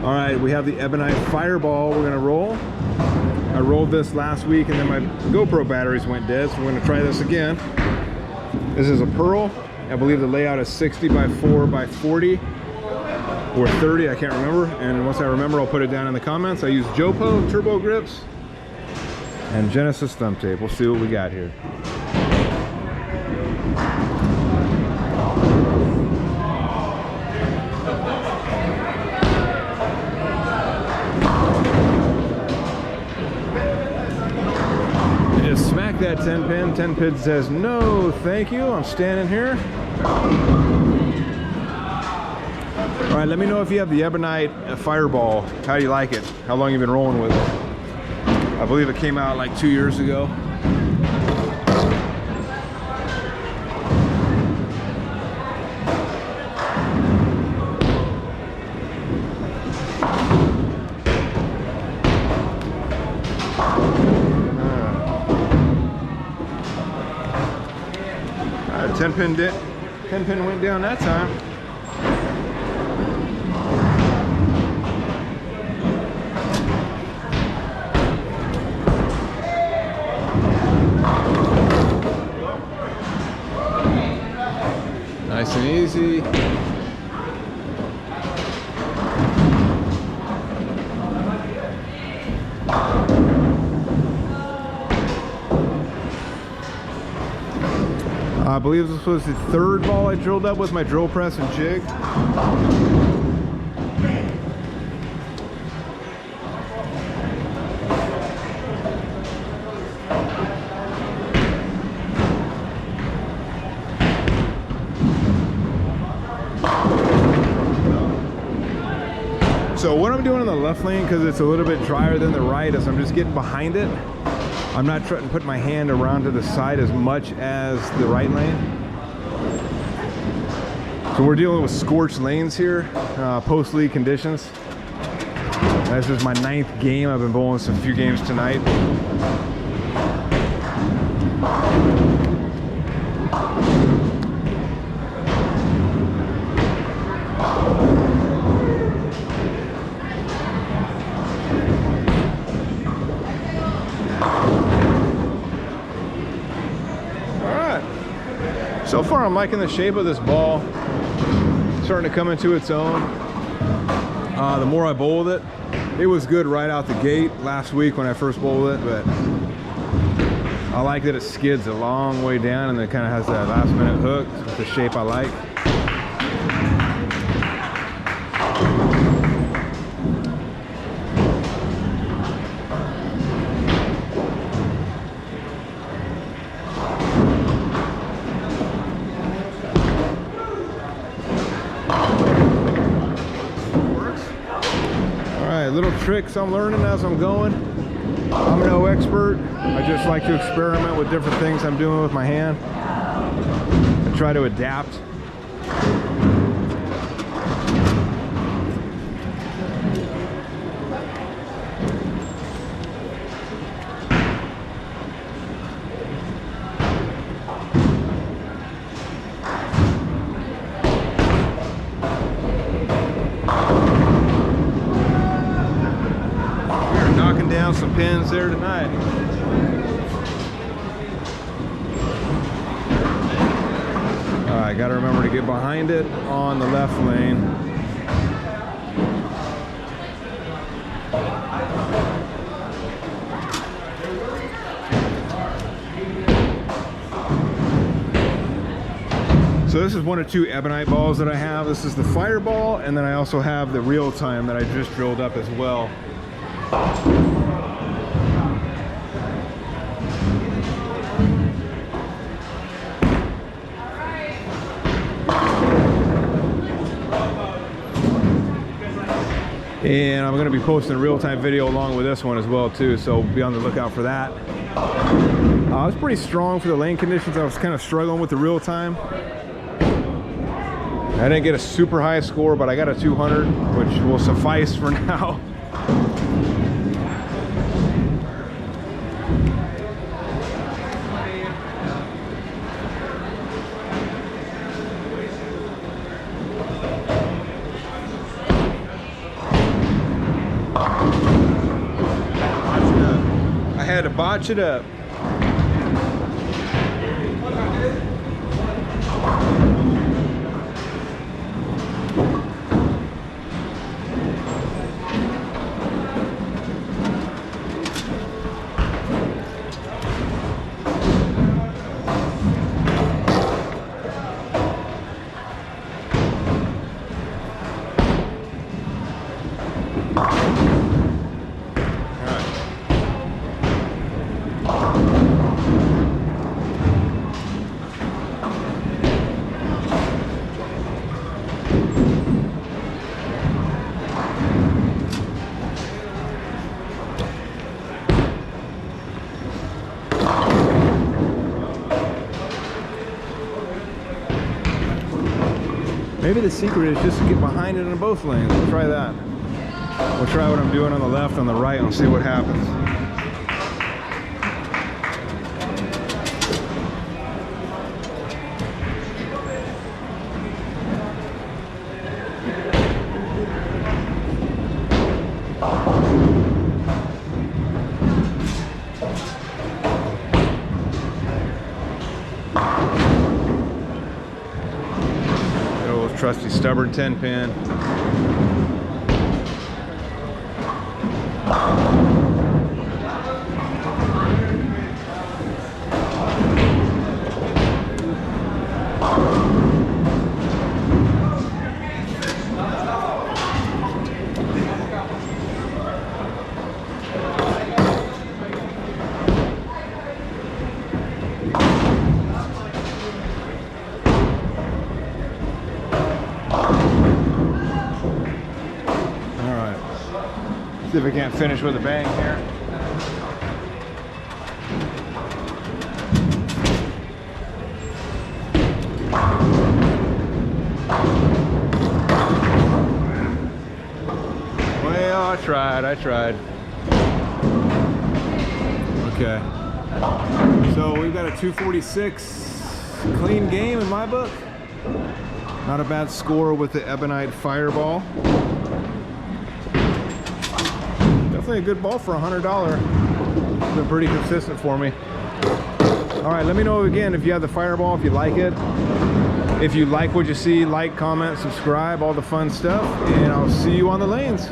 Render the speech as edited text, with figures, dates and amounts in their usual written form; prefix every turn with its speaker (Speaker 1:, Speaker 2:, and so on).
Speaker 1: All right, we have the Ebonite Fireball we're gonna roll. I rolled this last week and then my GoPro batteries went dead, so we're gonna try this again. This is a pearl. I believe the layout is 60 by 4 by 40 or 30, I can't remember. And once I remember, I'll put it down in the comments. I use Jopo turbo grips and Genesis thumb tape. We'll see what we got here. Smack that 10 pin. 10 pin says no thank you, I'm standing here. All right, let me know if you have the Ebonite Fireball. How do you like it? How long you been rolling with it? I believe it came out like 2 years ago. All right, 10 pin went down that time. Nice and easy. I believe this was the third ball I drilled up with my drill press and jig. So what I'm doing in the left lane, because it's a little bit drier than the right, is I'm just getting behind it. I'm not trying to put my hand around to the side as much as the right lane. So we're dealing with scorched lanes here, post-league conditions. This is my 9th game. I've been bowling some few games tonight. So far, I'm liking the shape of this ball. It's starting to come into its own. The more I bowl with it, it was good right out the gate last week when I first bowled it, but I like that it skids a long way down and it kind of has that last minute hook with the shape I like. Little tricks I'm learning as I'm going. I'm no expert. I just like to experiment with different things I'm doing with my hand and try to adapt. Down some pins there tonight. All right, got to remember to get behind it on the left lane. So this is one of 2 Ebonite balls that I have. This is the Fireball, and then I also have the Real Time that I just drilled up as well. And I'm going to be posting a real-time video along with this one as well too, so be on the lookout for that. I was pretty strong for the lane conditions. I was kind of struggling with the real time. I didn't get a super high score, but I got a 200, which will suffice for now. had to botch it up. Maybe the secret is just to get behind it in both lanes. We'll try that. We'll try what I'm doing on the left, on the right, and see what happens. Trusty stubborn 10-pin. See if we can't finish with a bang here. Well, I tried. Okay. So we've got a 246 clean game in my book. Not a bad score with the Ebonite Fireball. Definitely a good ball for $100. It's been pretty consistent for me. All right, let me know again if you have the Fireball, if you like it. If you like what you see, like, comment, subscribe, all the fun stuff, and I'll see you on the lanes.